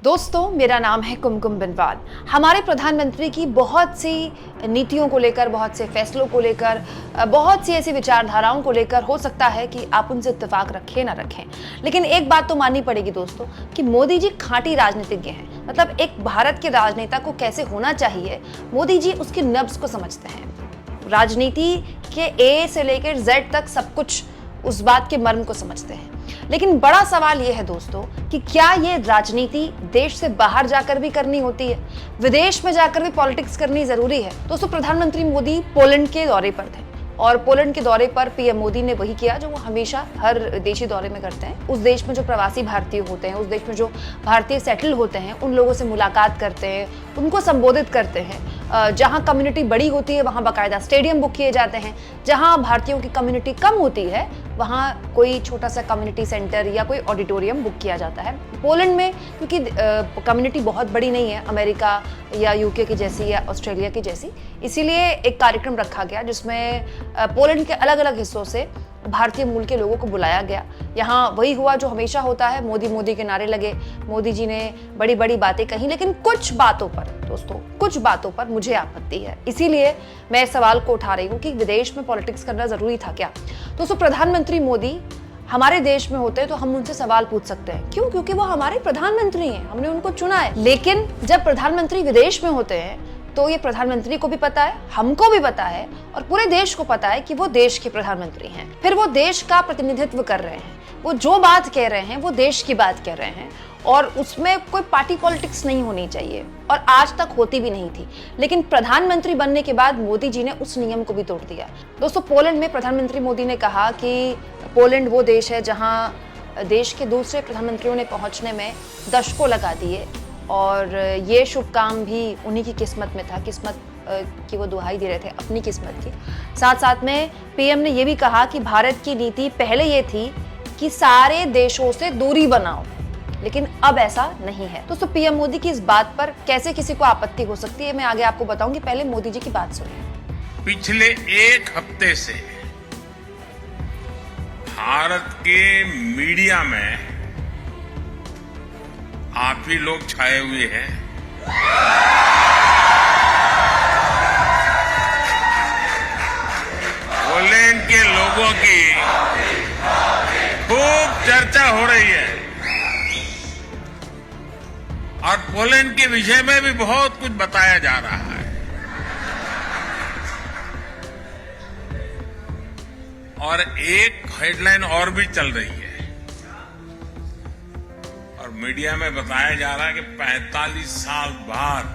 दोस्तों, मेरा नाम है कुमकुम बिनवाल। हमारे प्रधानमंत्री की बहुत सी नीतियों को लेकर, बहुत से फैसलों को लेकर, बहुत सी ऐसी विचारधाराओं को लेकर हो सकता है कि आप उनसे इत्तेफाक रखें ना रखें, लेकिन एक बात तो माननी पड़ेगी दोस्तों कि मोदी जी खाँटी राजनीतिज्ञ हैं। मतलब एक भारत के राजनेता को कैसे होना चाहिए, मोदी जी उसकी नब्ज को समझते हैं। राजनीति के ए से लेकर जेड तक सब कुछ उस बात के मर्म को समझते हैं। लेकिन बड़ा सवाल यह है दोस्तों कि क्या ये राजनीति देश से बाहर जाकर भी करनी होती है, विदेश में जाकर भी पॉलिटिक्स करनी जरूरी है। दोस्तों, प्रधानमंत्री मोदी पोलैंड के दौरे पर थे और पोलैंड के दौरे पर पीएम मोदी ने वही किया जो वो हमेशा हर देशी दौरे में करते हैं। उस देश में जो प्रवासी भारतीय होते हैं, उस देश में जो भारतीय सेटल होते हैं, उन लोगों से मुलाकात करते हैं, उनको संबोधित करते हैं। जहाँ कम्युनिटी बड़ी होती है वहाँ बाकायदा स्टेडियम बुक किए जाते हैं। जहाँ भारतीयों की कम्युनिटी कम होती है वहाँ कोई छोटा सा कम्युनिटी सेंटर या कोई ऑडिटोरियम बुक किया जाता है। पोलैंड में क्योंकि कम्युनिटी बहुत बड़ी नहीं है, अमेरिका या यूके की जैसी या ऑस्ट्रेलिया की जैसी, इसीलिए एक कार्यक्रम रखा गया जिसमें पोलैंड के अलग अलग हिस्सों से भारतीय मूल के लोगों को बुलाया गया। यहाँ वही हुआ जो हमेशा होता है, मोदी मोदी के नारे लगे, मोदी जी ने बड़ी बड़ी बातें कही, लेकिन कुछ बातों पर दोस्तों, कुछ बातों पर मुझे आपत्ति है। इसीलिए मैं इस सवाल को उठा रही हूँ कि विदेश में पॉलिटिक्स करना जरूरी था क्या। दोस्तों, प्रधानमंत्री मोदी हमारे देश में होते हैं तो हम उनसे सवाल पूछ सकते हैं। क्यों? क्योंकि वो हमारे प्रधानमंत्री हैं, हमने उनको चुना है। लेकिन जब प्रधानमंत्री विदेश में होते हैं तो ये प्रधानमंत्री को भी पता है, हमको भी पता है और पूरे देश को पता है कि वो देश के प्रधानमंत्री हैं। फिर वो देश का प्रतिनिधित्व कर रहे हैं, वो जो बात कह रहे हैं वो देश की बात कह रहे हैं और उसमें कोई पार्टी पॉलिटिक्स नहीं होनी चाहिए और आज तक होती भी नहीं थी। लेकिन प्रधानमंत्री बनने के बाद मोदी जी ने उस नियम को भी तोड़ दिया। दोस्तों, पोलैंड में प्रधानमंत्री मोदी ने कहा कि पोलैंड वो देश है जहां देश के दूसरे प्रधानमंत्रियों ने पहुंचने में दशकों लगा दिए और ये शुभ काम भी उन्हीं की किस्मत में था। किस्मत की वो दुहाई दे रहे थे, अपनी किस्मत की। साथ साथ में पीएम ने ये भी कहा कि भारत की नीति पहले ये थी कि सारे देशों से दूरी बनाओ, लेकिन अब ऐसा नहीं है। तो पीएम मोदी की इस बात पर कैसे किसी को आपत्ति हो सकती है, मैं आगे आपको बताऊंगी। पहले मोदी जी की बात सुनिए। पिछले एक हफ्ते से भारत के मीडिया में आप ही लोग छाए हुए हैं। पोलैंड के लोगों की खूब चर्चा हो रही है और पोलैंड के विषय में भी बहुत कुछ बताया जा रहा है। और एक हेडलाइन और भी चल रही है और मीडिया में बताया जा रहा है कि 45 साल बाद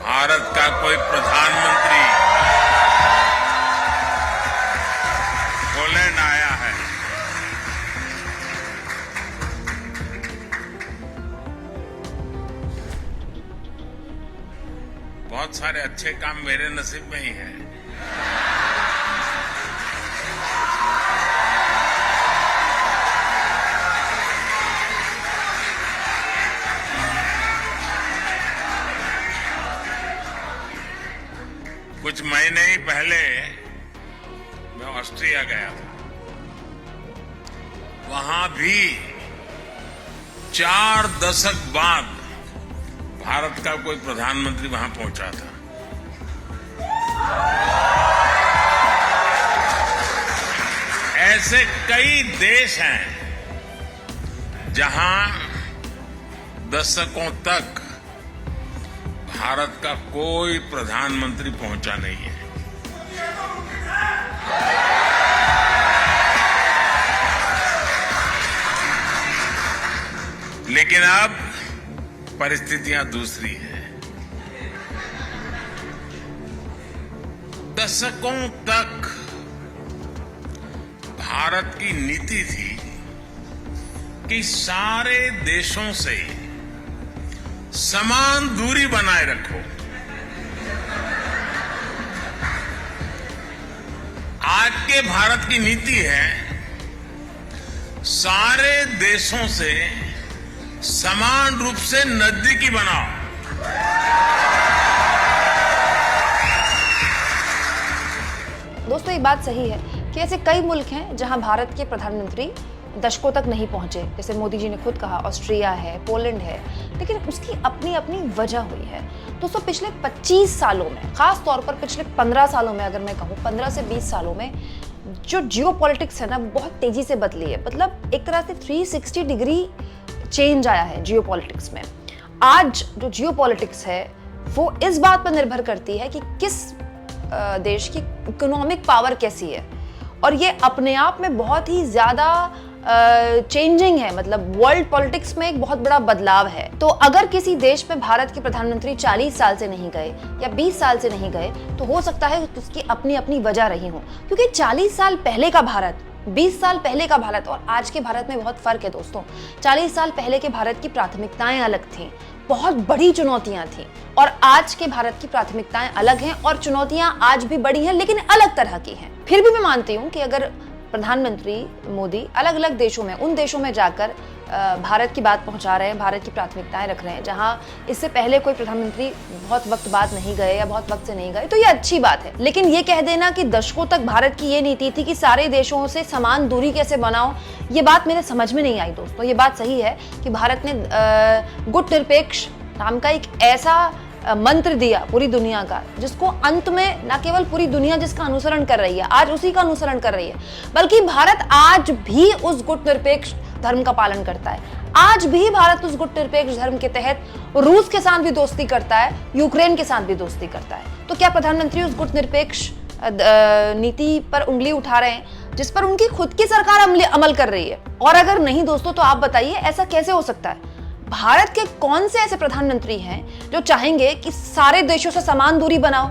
भारत का कोई प्रधानमंत्री पोलैंड आया है। बहुत सारे अच्छे काम मेरे नसीब में ही हैं। कुछ महीने ही पहले मैं ऑस्ट्रिया गया था। वहां भी 4 दशक बाद भारत का कोई प्रधानमंत्री वहां पहुंचा था। ऐसे कई देश हैं जहां दशकों तक भारत का कोई प्रधानमंत्री पहुंचा नहीं है। लेकिन अब परिस्थितियां दूसरी हैं। दशकों तक भारत की नीति थी कि सारे देशों से समान दूरी बनाए रखो। आज के भारत की नीति है सारे देशों से समान रूप से नजदीकी बनाओ। दोस्तों, एक बात सही है कि ऐसे कई मुल्क हैं जहां भारत के प्रधानमंत्री दशकों तक नहीं पहुंचे, जैसे मोदी जी ने खुद कहा ऑस्ट्रिया है, पोलैंड है, लेकिन उसकी अपनी अपनी वजह हुई है। दोस्तों पिछले 25 सालों में, खास तौर पर पिछले 15 सालों में, अगर मैं कहूँ 15 से 20 सालों में जो जियो पॉलिटिक्स है ना बहुत तेजी से बदली है। मतलब एक तरह से 360 डिग्री चेंज आया है जियो पॉलिटिक्स में। आज जो जियो पॉलिटिक्स है वो इस बात पर निर्भर करती है कि किस देश की इकोनॉमिक पावर कैसी है, और ये अपने आप में बहुत ही ज्यादा चेंजिंग है। मतलब वर्ल्ड पॉलिटिक्स में एक बहुत बड़ा बदलाव है। तो अगर किसी देश में भारत के प्रधानमंत्री 40 साल से नहीं गए या 20 साल से नहीं गए तो हो सकता है उसकी अपनी अपनी वजह रही हो, क्योंकि 40 साल पहले का भारत, 20 साल पहले का भारत और आज के भारत में बहुत फर्क है दोस्तों। 40 साल पहले के भारत की प्राथमिकताएं अलग थीं, बहुत बड़ी चुनौतियां थीं, और आज के भारत की प्राथमिकताएं अलग हैं और चुनौतियां आज भी बड़ी हैं लेकिन अलग तरह की हैं। फिर भी मैं मानती हूं कि अगर प्रधानमंत्री मोदी अलग अलग देशों में, उन देशों में जाकर भारत की बात पहुंचा रहे हैं, भारत की प्राथमिकताएं रख रहे हैं जहां इससे पहले कोई प्रधानमंत्री बहुत वक्त बाद नहीं गए या बहुत वक्त से नहीं गए, तो ये अच्छी बात है। लेकिन ये कह देना कि दशकों तक भारत की ये नीति थी कि सारे देशों से समान दूरी कैसे बनाओ, ये बात मेरे समझ में नहीं आई दोस्तों। ये बात सही है कि भारत ने गुट निरपेक्ष नाम का एक ऐसा मंत्र दिया पूरी दुनिया का, जिसको अंत में न केवल पूरी दुनिया जिसका अनुसरण कर रही है, आज उसी का अनुसरण कर रही है, बल्कि भारत आज भी उस गुट निरपेक्ष धर्म का पालन करता है। आज भी भारत उस गुट निरपेक्ष धर्म के तहत रूस के साथ भी दोस्ती करता है, यूक्रेन के साथ भी दोस्ती करता है। तो क्या प्रधानमंत्री उस गुट निरपेक्ष नीति पर उंगली उठा रहे हैं जिस पर उनकी खुद की सरकार अमल कर रही है? और अगर नहीं दोस्तों तो आप बताइए ऐसा कैसे हो सकता है? भारत के कौन से ऐसे प्रधानमंत्री हैं जो चाहेंगे कि सारे देशों से समान दूरी बनाओ?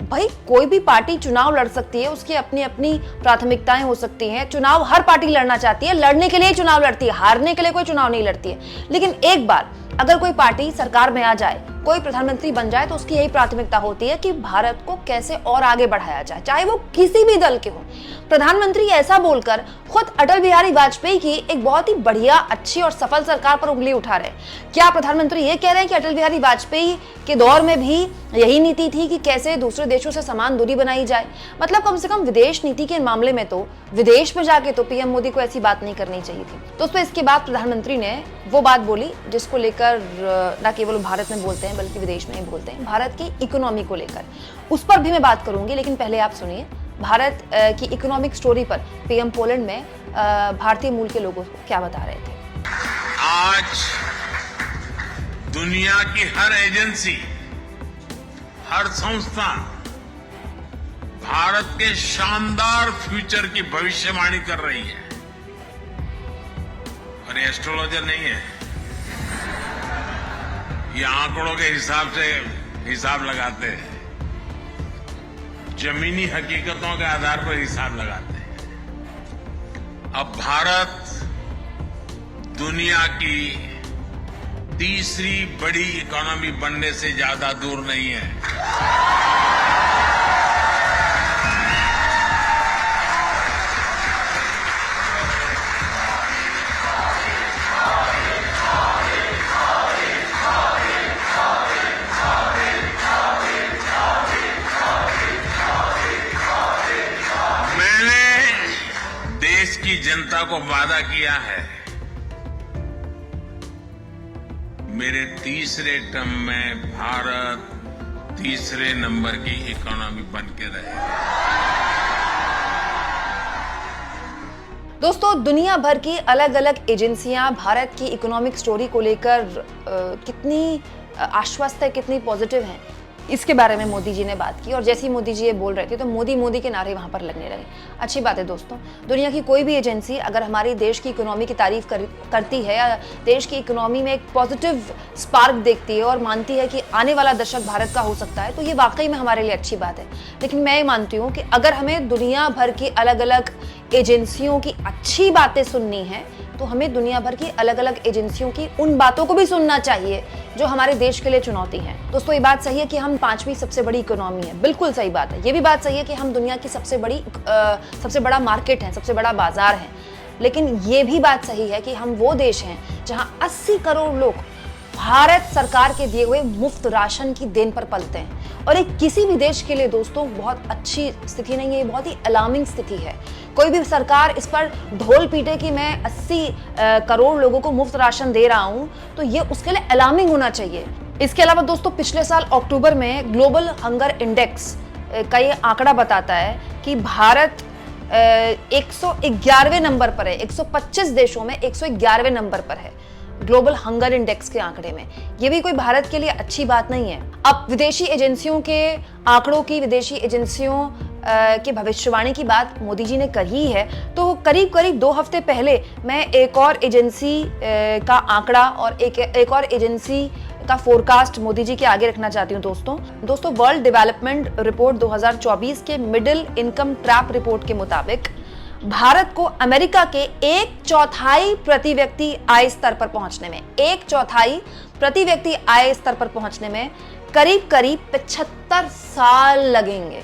भाई कोई भी पार्टी चुनाव लड़ सकती है, उसकी अपनी अपनी प्राथमिकताएं हो सकती हैं। चुनाव हर पार्टी लड़ना चाहती है, लड़ने के लिए चुनाव लड़ती है, हारने के लिए कोई चुनाव नहीं लड़ती है। लेकिन एक बार अगर कोई पार्टी सरकार में आ जाए, कोई प्रधानमंत्री बन जाए, तो उसकी यही प्राथमिकता होती है कि भारत को कैसे और आगे बढ़ाया जाए, चाहे वो किसी भी दल के हो। प्रधानमंत्री ऐसा बोलकर खुद अटल बिहारी वाजपेयी की एक बहुत ही बढ़िया, अच्छी और सफल सरकार पर उंगली उठा रहे हैं। क्या प्रधानमंत्री ये कह रहे हैं कि अटल बिहारी वाजपेयी के दौर में भी यही नीति थी कि कैसे दूसरे देशों से समान दूरी बनाई जाए? मतलब कम से कम विदेश नीति के मामले में तो विदेश में जाके तो पीएम मोदी को ऐसी बात नहीं करनी चाहिए थी। दोस्तों इसके बाद प्रधानमंत्री ने वो बात बोली जिसको लेकर न केवल भारत में बोलते हैं बल्कि विदेश में ही बोलते हैं, भारत की इकोनॉमी को लेकर। उस पर भी मैं बात करूंगी, लेकिन पहले आप सुनिए भारत की इकोनॉमिक स्टोरी पर पीएम पोलैंड में भारतीय मूल के लोगों को क्या बता रहे थे। आज दुनिया की हर एजेंसी, हर संस्था भारत के शानदार फ्यूचर की भविष्यवाणी कर रही है। और ये एस्ट्रोलॉजर नहीं है, ये आंकड़ों के हिसाब से हिसाब लगाते हैं, जमीनी हकीकतों के आधार पर हिसाब लगाते हैं। अब भारत दुनिया की तीसरी बड़ी इकोनॉमी बनने से ज्यादा दूर नहीं है। देश की जनता को वादा किया है, मेरे तीसरे टर्म में भारत तीसरे नंबर की इकोनॉमी बन के रहेगा। दोस्तों दुनिया भर की अलग अलग एजेंसियां भारत की इकोनॉमिक स्टोरी को लेकर कितनी आश्वस्त है, कितनी पॉजिटिव हैं, इसके बारे में मोदी जी ने बात की। और जैसे ही मोदी जी ये बोल रहे थे तो मोदी मोदी के नारे वहां पर लगने लगे। अच्छी बात है दोस्तों, दुनिया की कोई भी एजेंसी अगर हमारी देश की इकोनॉमी की तारीफ करती है या देश की इकोनॉमी में एक पॉजिटिव स्पार्क देखती है और मानती है कि आने वाला दशक भारत का हो सकता है, तो ये वाकई में हमारे लिए अच्छी बात है। लेकिन मैं ये मानती हूँ कि अगर हमें दुनिया भर की अलग अलग एजेंसियों की अच्छी बातें सुननी है तो हमें दुनिया भर की अलग अलग एजेंसियों की उन बातों को भी सुनना चाहिए जो हमारे देश के लिए चुनौती है। दोस्तों ये बात सही है कि हम 5वीं सबसे बड़ी इकोनॉमी है, बिल्कुल सही बात है। ये भी बात सही है कि हम दुनिया की सबसे बड़ा मार्केट है, सबसे बड़ा बाजार है। लेकिन ये भी बात सही है कि हम वो देश हैं जहां 80 करोड़ लोग भारत सरकार के दिए हुए मुफ्त राशन की देन पर पलते हैं। और ये किसी भी देश के लिए दोस्तों बहुत अच्छी स्थिति नहीं है, ये बहुत ही अलार्मिंग स्थिति है। कोई भी सरकार इस पर ढोल पीटे कि मैं 80 करोड़ लोगों को मुफ्त राशन दे रहा हूं, तो ये उसके लिए अलार्मिंग होना चाहिए। इसके अलावा दोस्तों पिछले साल अक्टूबर में ग्लोबल हंगर इंडेक्स का ये आंकड़ा बताता है कि भारत 111वें नंबर पर है, 125 देशों में 111वें नंबर पर है ग्लोबल हंगर इंडेक्स के आंकड़े में। ये भी कोई भारत के लिए अच्छी बात नहीं है। अब विदेशी एजेंसियों के आंकड़ों की, विदेशी एजेंसियों के भविष्यवाणी की बात मोदी जी ने कही है, तो करीब करीब 2 हफ्ते पहले मैं एक और एजेंसी का आंकड़ा और एक और एजेंसी का फोरकास्ट मोदी जी के आगे रखना चाहती हूँ दोस्तों वर्ल्ड डेवलपमेंट रिपोर्ट 2024 के मिडिल इनकम ट्रैप रिपोर्ट के मुताबिक भारत को अमेरिका के 1/4 प्रति व्यक्ति आय स्तर पर पहुंचने में, 1/4 प्रति व्यक्ति आय स्तर पर पहुंचने में करीब करीब 75 साल लगेंगे।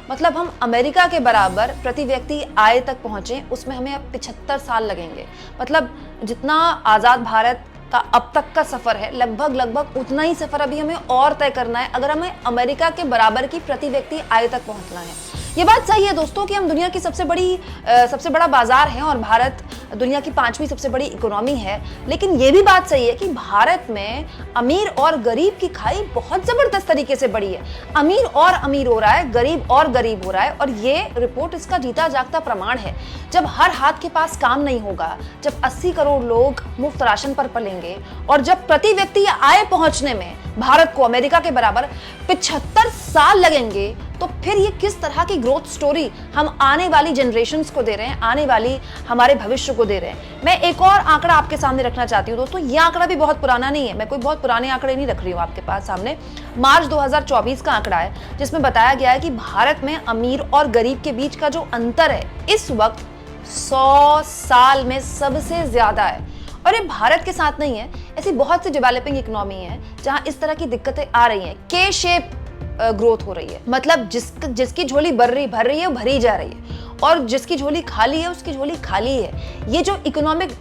मतलब हम अमेरिका के बराबर प्रति व्यक्ति आय तक पहुंचे, उसमें हमें अब 75 साल लगेंगे। मतलब जितना आजाद भारत का अब तक का सफर है, लगभग उतना ही सफर अभी हमें और तय करना है अगर हमें अमेरिका के बराबर की प्रति व्यक्ति आय तक पहुंचना है। ये बात सही है दोस्तों कि हम दुनिया की सबसे बड़ा बाजार हैं और भारत दुनिया की 5वीं सबसे बड़ी इकोनॉमी है, लेकिन ये भी बात सही है कि भारत में अमीर और गरीब की खाई बहुत जबरदस्त तरीके से बढ़ी है। अमीर और अमीर हो रहा है, गरीब और गरीब हो रहा है, और ये रिपोर्ट इसका जीता जागता प्रमाण है। जब हर हाथ के पास काम नहीं होगा, जब 80 करोड़ लोग मुफ्त राशन पर पलेंगे, और जब प्रति व्यक्ति आय पहुंचने में भारत को अमेरिका के बराबर 75 साल लगेंगे, तो फिर ये किस तरह की ग्रोथ स्टोरी हम आने वाली जनरेशंस को दे रहे हैं, आने वाली हमारे भविष्य को दे रहे हैं। मैं एक और आंकड़ा आपके सामने रखना चाहती हूँ दोस्तों। ये आंकड़ा भी बहुत पुराना नहीं है, मैं कोई बहुत पुराने आंकड़े नहीं रख रही हूँ आपके पास सामने। मार्च 2024 का आंकड़ा है जिसमें बताया गया है कि भारत में अमीर और गरीब के बीच का जो अंतर है इस वक्त 100 साल में सबसे ज्यादा है। और ये भारत के साथ नहीं है, ऐसी बहुत सी डेवलपिंग इकोनॉमी है जहां इस तरह की दिक्कतें आ रही हैं। के शेप ग्रोथ हो रही है, मतलब जिसकी झोली भर रही है वो भरी जा रही है, और जिसकी झोली खाली है उसकी झोली खाली है। ये जो इकोनॉमिक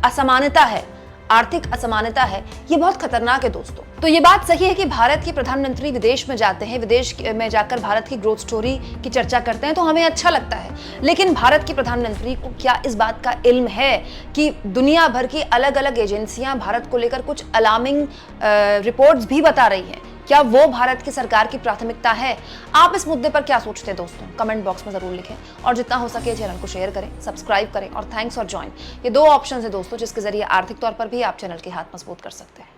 असमानता है, आर्थिक असमानता है, ये बहुत खतरनाक है दोस्तों। तो ये बात सही है कि भारत के प्रधानमंत्री विदेश में जाते हैं, विदेश में जाकर भारत की ग्रोथ स्टोरी की चर्चा करते हैं, तो हमें अच्छा लगता है। लेकिन भारत के प्रधानमंत्री को क्या इस बात का इल्म है कि दुनिया भर की अलग अलग एजेंसियां भारत को लेकर कुछ अलार्मिंग रिपोर्ट्स भी बता रही हैं? क्या वो भारत की सरकार की प्राथमिकता है? आप इस मुद्दे पर क्या सोचते हैं दोस्तों? कमेंट बॉक्स में जरूर लिखें, और जितना हो सके चैनल को शेयर करें, सब्सक्राइब करें, और थैंक्स फॉर ज्वाइन। ये 2 ऑप्शन है दोस्तों जिसके जरिए आर्थिक तौर पर भी आप चैनल के हाथ मजबूत कर सकते हैं।